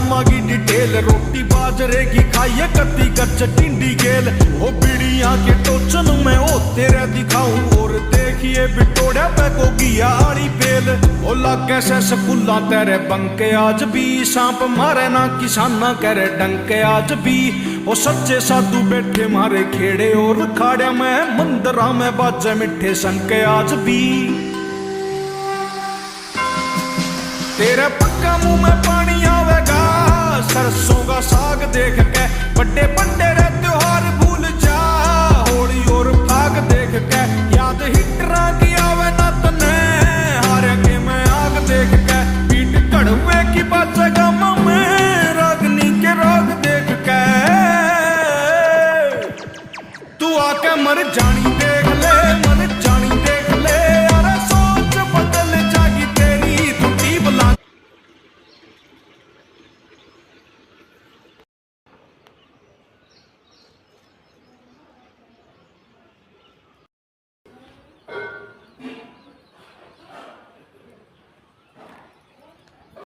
मागी डिटेल, रोटी बाजरे की खाइए कत्ती गच टिंडी गेल। ओ बीड़िया के टोचन में ओ तेरे दिखाऊं, और देखिए बिटोड़या पे को गिया आड़ी पेल। ओ लागे से स्कूला तेरे बंके आज भी, सांप मारे ना किसाना करे डंके आज भी। ओ सच्चे साधु बैठे मारे खेड़े और खाड़िया में, मंदिरा में बाजे मिठे संके आज भी। तेरे पक्का मुंह में पानी आवेगा, सरसों का साग देख के। बड़े बड़े रे त्योहार भूल जा, होली और फाग देख के। याद हिटरा की आवे ना तने, हारे के मैं आग देख के। पीट कड़वे की बाजेगा में, रागनी के राग देख के। तू आके मर जानी